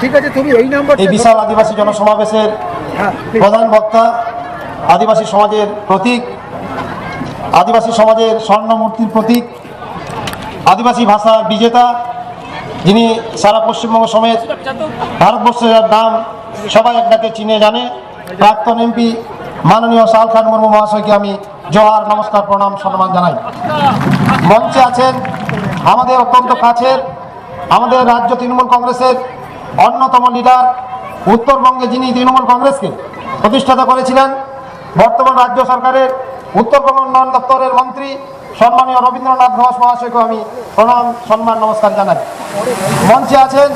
ঠিক আছে, তুমি এই নাম্বার। এই বিশাল আদিবাসী জনসমাবেশের প্রধান বক্তা, আদিবাসী সমাজের প্রতীক, আদিবাসী সমাজের স্বর্ণমূর্তির প্রতীক, আদিবাসী ভাষার বিজেতা, যিনি সারা পশ্চিমবঙ্গ সমেত ভারতবর্ষের নাম সবাই একটাকে চিনে জানে, প্রাক্তন এমপি মাননীয় সাল খান মুর্মু মহাশয়কে আমি জোহার, নমস্কার, প্রণাম, সম্মান জানাই। মঞ্চে আছেন আমাদের অত্যন্ত কাছের, আমাদের রাজ্য তৃণমূল কংগ্রেসের অন্যতম লিডার, উত্তরবঙ্গে যিনি তৃণমূল কংগ্রেসকে প্রতিষ্ঠাতা করেছিলেন, বর্তমান রাজ্য সরকারের উত্তরবঙ্গ উন্নয়ন দপ্তরের মন্ত্রী সম্মানীয় রবীন্দ্রনাথ ঘোষ মহাশয়কে আমি প্রণাম, সম্মান, নমস্কার জানাই। মঞ্চে আছেন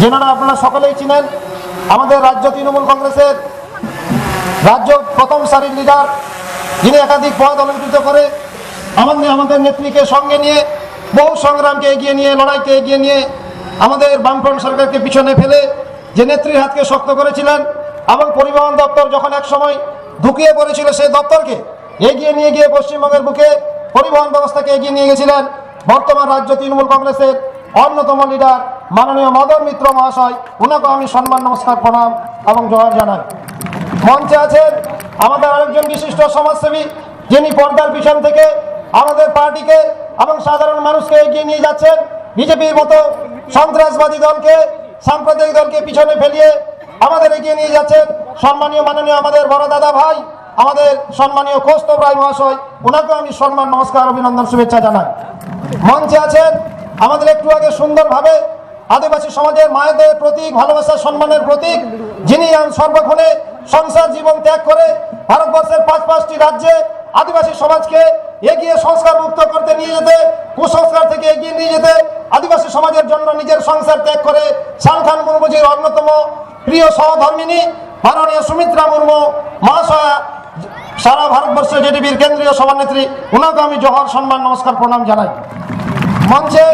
যেনারা আপনারা সকলেই চিনেন, আমাদের রাজ্য তৃণমূল কংগ্রেসের রাজ্য প্রথম সারির লিডার, যিনি একাধিক পদ অলঙ্কৃত করে আমাদের নেত্রীকে সঙ্গে নিয়ে বহু সংগ্রামকে এগিয়ে নিয়ে, লড়াইকে এগিয়ে নিয়ে আমাদের বামফ্রন্ট সরকারকে পিছনে ফেলে যে নেত্রীর হাতকে শক্ত করেছিলেন, এবং পরিবহন দপ্তর যখন এক সময় ঢুকিয়ে পড়েছিল সেই দপ্তরকে এগিয়ে নিয়ে গিয়ে পশ্চিমবঙ্গের বুকে পরিবহন ব্যবস্থাকে এগিয়ে নিয়ে গেছিলেন বর্তমান রাজ্য তৃণমূল কংগ্রেসের অন্যতম লিডার মাননীয় মদন মিত্র মহাশয়। ওনাকে আমি সম্মান, নমস্কার, প্রণাম এবং জোহার জানাই। মঞ্চে আছেন আমাদের আরেকজন বিশিষ্ট সমাজসেবী, যিনি পর্দার পিছন থেকে আমাদের পার্টিকে এবং সাধারণ মানুষকে এগিয়ে নিয়ে যাচ্ছেন, বিজেপির মতো সন্ত্রাসবাদী দলকে, সাম্প্রদায়িক দলকে পিছনে ফেলিয়ে আমাদের এগিয়ে নিয়ে যাচ্ছেন সম্মানীয় মাননীয় আমাদের বড় দাদা ভাই, আমাদের সম্মানীয় কৌস্তব রায় মহাশয়। ওনাকেও আমি সম্মান, নমস্কার, অভিনন্দন, শুভেচ্ছা জানাই। মঞ্চে আছেন আমাদের একটু আগে সুন্দরভাবে আদিবাসী সমাজের মায়েদের প্রতীক, ভালোবাসা, সম্মানের প্রতীক, যিনি সর্বক্ষণে সংসার জীবন ত্যাগ করে ভারতবর্ষের 5টি রাজ্যে আদিবাসী সমাজকে এগিয়ে সংস্কার মুক্ত করতে নিয়ে যেতে, কুসংস্কার থেকে এগিয়ে নিয়ে যেতে, আদিবাসী সমাজের জন্য নিজের সংসার ত্যাগ করে সাল খান মুর্মুজির অন্যতম প্রিয় সহধর্মিনী মাননীয় সুমিত্রা মুর্মু মহাশয়া, সারা ভারতবর্ষে জেডিপির কেন্দ্রীয় সভানেত্রী, ওনাকে আমি জোহার, সম্মান, নমস্কার, প্রণাম জানাই। মঞ্চে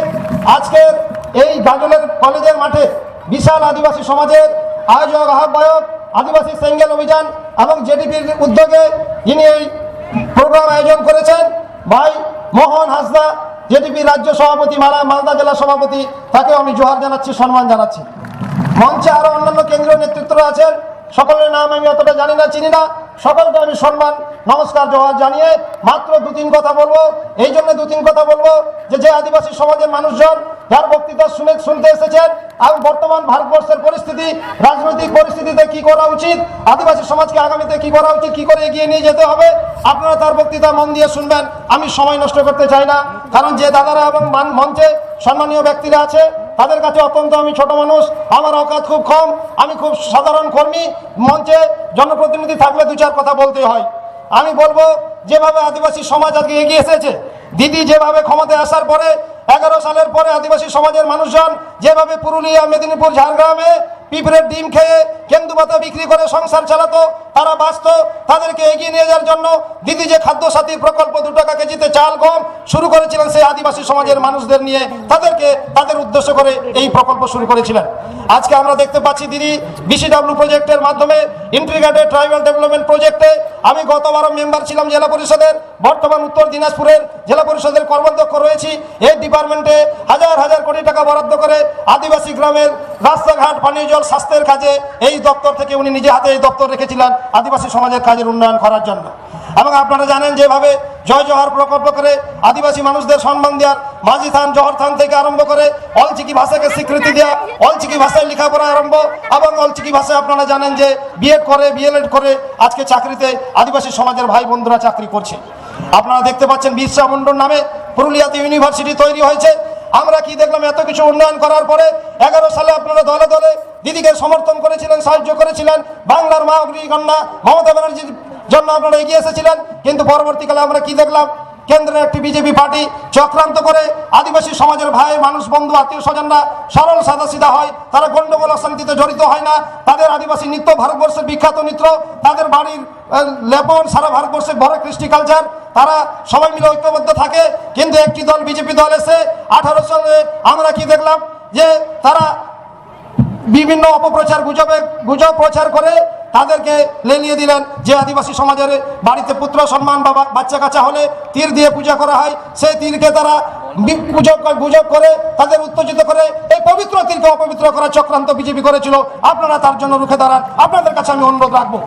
আজকের এই গাজলের কলেজের মাঠে বিশাল আদিবাসী সমাজের আয়োজক, আহ্বায়ক, আদিবাসী সেঙ্গেল অভিযান এবং জেডিপির উদ্যোগে যিনি এই প্রোগ্রাম আয়োজন করেছেন ভাই মোহন হাসদা, জেডিপি রাজ্য সভাপতি, মালদা জেলা সভাপতি, তাকেও আমি জোহার জানাচ্ছি, সম্মান জানাচ্ছি। মঞ্চে আরো অন্যান্য কেন্দ্রীয় নেতৃত্বরা আছেন, সকলের নাম আমি অতটা জানি না, চিনি না, সকলকে আমি সম্মান, নমস্কার, জোহার জানিয়ে মাত্র 2-3 কথা বলবো। এই জন্য 2-3 কথা বলবো যে আদিবাসী সমাজের মানুষজন যার বক্তৃতা শুনতে এসেছেন এবং বর্তমান ভারতবর্ষের পরিস্থিতি, রাজনৈতিক পরিস্থিতিতে কি করা উচিত, আদিবাসী সমাজকে আগামীতে কি করা উচিত, কি করে এগিয়ে নিয়ে যেতে হবে, আপনারা তার বক্তৃতা মন দিয়ে শুনবেন। আমি সময় নষ্ট করতে চাই না, কারণ যে দাদারা এবং মঞ্চে সম্মানীয় ব্যক্তিরা আছে তাদের কাছে অত্যন্ত আমি ছোট মানুষ, আমার অকাত খুব কম, আমি খুব সাধারণ কর্মী। মঞ্চে জনপ্রতিনিধি থাকলে 2-4 কথা বলতে হয়। আমি বলবো যেভাবে আদিবাসী সমাজ আজকে এগিয়ে এসেছে, দিদি যেভাবে ক্ষমতায় আসার পরে 11 সালের পরে আদিবাসী সমাজের মানুষজন যেভাবে পুরুলিয়া, মেদিনীপুর, ঝাড়গ্রামে পিঁপড়ের ডিম খেয়ে, কেন্দুপাতা বিক্রি করে সংসার চালাতো, তারা বাঁচত, তাদেরকে এগিয়ে নিয়ে যাওয়ার জন্য দিদি যে খাদ্য সাথী প্রকল্প 2 টাকা কেজিতে চাল গম শুরু করেছিলেন, সেই আদিবাসী সমাজের মানুষদের নিয়ে তাদের উদ্দেশ্য করে এই প্রকল্প শুরু করেছিলেন। আজকে আমরা দেখতে পাচ্ছি দিদি বিসিডব্লিউ প্রজেক্টের মাধ্যমে, ইন্টিগ্রেটেড ট্রাইবাল ডেভেলপমেন্ট প্রজেক্টে আমি গতবারও মেম্বার ছিলাম জেলা পরিষদের, বর্তমান উত্তর দিনাজপুরের জেলা পরিষদের কর্মাধ্যক্ষ রয়েছি। এই ডিপার্টমেন্টে হাজার কোটি টাকা বরাদ্দ করে আদিবাসী গ্রামের রাস্তাঘাট, পানীয় জল, স্বাস্থ্যের কাজে এই দপ্তর থেকে উনি নিজে হাতে এই দপ্তর রেখেছিলেন আদিবাসী সমাজের কাজের উন্নয়ন করার জন্য। এবং আপনারা জানেন যেভাবে জয় জোহার প্রকল্প করে আদিবাসী মানুষদের সম্মান দেওয়ার, মাঝি থান, জহর থান থেকে আরম্ভ করে অলচিকি ভাষাকে স্বীকৃতি দেওয়া, অলচিকি ভাষায় লেখাপড়া আরম্ভ, এবং অলচিকি ভাষায় আপনারা জানেন যে বিএড করে, বিএলএড করে আজকে চাকরিতে আদিবাসী সমাজের ভাই বন্ধুরা চাকরি করছে। আপনারা দেখতে পাচ্ছেন বিরসা মুন্ডার নামে পুরুলিয়াতে ইউনিভার্সিটি তৈরি হয়েছে। আমরা কি দেখলাম, এত কিছু উন্নয়ন করার পরে 11 সালে আপনারা দলে দলে দিদিকে সমর্থন করেছিলেন, সাহায্য করেছিলেন, বাংলার মা অগ্নিকন্যা মমতা ব্যানার্জির জন্য আপনারা এগিয়ে এসেছিলেন। কিন্তু পরবর্তীকালে আমরা কি দেখলাম, কেন্দ্রের একটি বিজেপি পার্টি চক্রান্ত করে আদিবাসী সমাজের ভাই, মানুষ, বন্ধু, আত্মীয় স্বজনরা সরল সাদাসিধা হয়, তারা গন্ডগোল অশান্তিতে জড়িত হয় না। তাদের আদিবাসী নৃত্য ভারতবর্ষের বিখ্যাত নৃত্য, তাদের বাড়ির লেপন, সারা ভারতবর্ষের বড় কৃষ্টি কালচার, তারা সবাই মিলে ঐক্যবদ্ধ থাকে। কিন্তু একটি দল, বিজেপি দল এসে 18 সালে আমরা কি দেখলাম যে তারা বিভিন্ন অপপ্রচার, গুজব প্রচার করে তাদেরকে লেলিয়ে দিলেন যে আদিবাসী সমাজের বাড়িতে পুত্র সম্মান বা বাচ্চা কাচ্চা হলে তীর দিয়ে পূজা করা হয়, সেই তীরকে তারা গুজব করে তাদের উত্তেজিত করে এই পবিত্র তীরকে অপবিত্র করার চক্রান্ত বিজেপি করেছিল। আপনারা তার জন্য রুখে দাঁড়ান। আপনাদের কাছে আমি অনুরোধ রাখবো,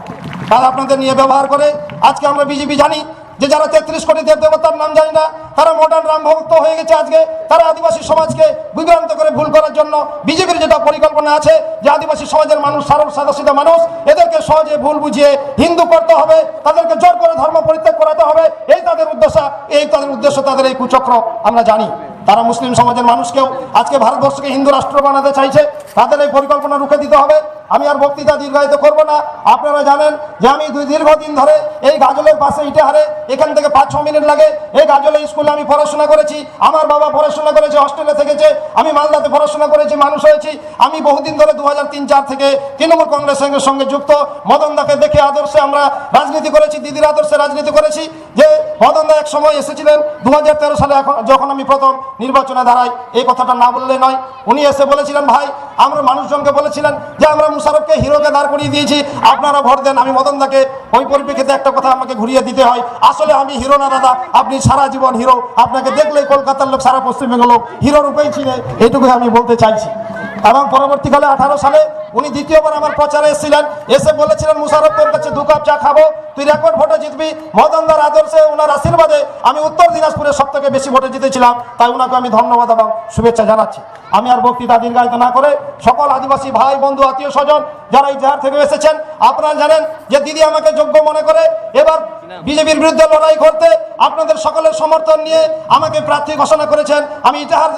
তারা আপনাদের নিয়ে ব্যবহার করে। আজকে আমরা বিজেপি জানি যে যারা 33 কোটি দেব দেবতার নাম জানি না, তারা মডার্ন রাম ভক্ত হয়ে গেছে। আজকে তারা আদিবাসী সমাজকে বিভ্রান্ত করে ভুল করার জন্য বিজেপির যেটা পরিকল্পনা আছে যে আদিবাসী সমাজের মানুষ সরল সাদাসিধা মানুষ, এদেরকে সহজে ভুল বুঝিয়ে হিন্দু করতে হবে, তাদেরকে জোর করে ধর্ম পরিত্যাগ করাতে হবে, এই তাদের উদ্দেশ্য, তাদের এই কুচক্র আমরা জানি। তারা মুসলিম সমাজের মানুষকেও আজকে ভারতবর্ষকে হিন্দু রাষ্ট্র বানাতে চাইছে। তাদের এই পরিকল্পনা রুখে দিতে হবে। আমি আর বক্তৃতা দীর্ঘায়িত করব না। আপনারা জানেন যে আমি দীর্ঘদিন ধরে এই গাজলের পাশে ইটাহারে, এখান থেকে 5-6 মিনিট লাগে, এই গাজলে স্কুলে আমি পড়াশোনা করেছি। আমার বাবা পড়াশোনা করেছে, হস্টেলে থেকেছে। আমি মালদাতে পড়াশোনা করেছি, মানুষ হয়েছি। আমি বহুদিন ধরে 2003-4 থেকে তৃণমূল কংগ্রেসের সঙ্গে যুক্ত। মদনদাকে দেখে আদর্শে আমরা রাজনীতি করেছি, দিদির আদর্শে রাজনীতি করেছি। যে মদনদা এক সময় এসেছিলেন 2013 সালে, যখন আমি প্রথম নির্বাচনে দাঁড়াই, এই কথাটা না বললে নয়। উনি এসে বলেছিলেন, ভাই আমরা মানুষজনকে বলেছিলেন যে আমরা মুশারফকে হিরোকে দাঁড় করিয়ে দিয়েছি, আপনারা ভোট দেন। আমি মদনদাকে ওই পরিপ্রেক্ষিতে একটা কথা আমাকে ঘুরিয়ে দিতে হয়, আসলে আমি হিরো না দাদা, আপনি সারা জীবন হিরো। আপনাকে দেখলেই কলকাতার লোক, সারা পশ্চিমবঙ্গের লোক হিরো রূপেই চিনে, এইটুকুই আমি বলতে চাইছি। এবং পরবর্তীকালে 18 সালে উনি দ্বিতীয়বার আমার প্রচারে এসেছিলেন, এসে বলেছিলেন মুশারফ তোর কাছে 2 কাপ চা খাবো, তুই রেকর্ড ভোটে জিতবি। মদনদার আদর্শে, ওনার আশীর্বাদে আমি উত্তর দিনাজপুরে সবথেকে বেশি ভোটে জিতেছিলাম। তাই ওনাকে আমি ধন্যবাদ এবং শুভেচ্ছা জানাচ্ছি। আমি আর বক্তৃতা দীর্ঘায়িত না করে সকল আদিবাসী ভাই বন্ধু আত্মীয় স্বজন যারা এই জাহার থেকে এসেছেন, আপনারা জানেন যে দিদি আমাকে যোগ্য মনে করে এবার বিজেপির বিরুদ্ধে লড়াই করতে আপনাদের সকলের সমর্থন নিয়ে আমাকে প্রার্থী ঘোষণা করেছেন। আমি ইটাহার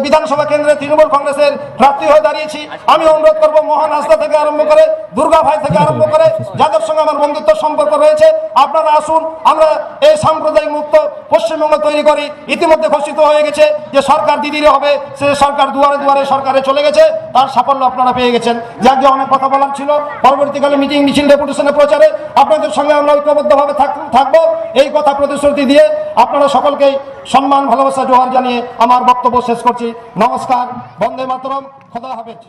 বিধানসভা কেন্দ্রে তৃণমূল কংগ্রেসের প্রার্থী হয়ে দাঁড়িয়েছি। আমি অনুরোধ করবো মোহন হাসদা থেকে আরম্ভ করে দুর্গা ভাই থেকে আরম্ভ করে যাদের সঙ্গে আমার বন্ধুত্ব সম্পর্ক রয়েছে, আপনারা আসুন, আমরা এই সাম্প্রদায়িক মুক্ত পশ্চিমবঙ্গ তৈরি করি। ইতিমধ্যে ঘোষিত হয়ে গেছে যে সরকার দিদিরে হবে, সে সরকার দুয়ারে দুয়ারে সরকারে চলে গেছে, তার সাফল্য আপনারা পেয়ে গেছেন। যাকে অনেক কথা বলার ছিল, পরবর্তীকালে মিটিং মিছিল ডেপুটেশনের প্রচারে আপনাদের সঙ্গে আমরা ঐক্যবদ্ধভাবে থাকবো, এই কথা প্রতিশ্রুতি দিয়ে আপনারা সকলকেই সম্মান ভালোবাসা জোহার জানিয়ে আমার বক্তব্য শেষ করছি। নমস্কার, বন্দে মাতরম, খোদা হাফেজ।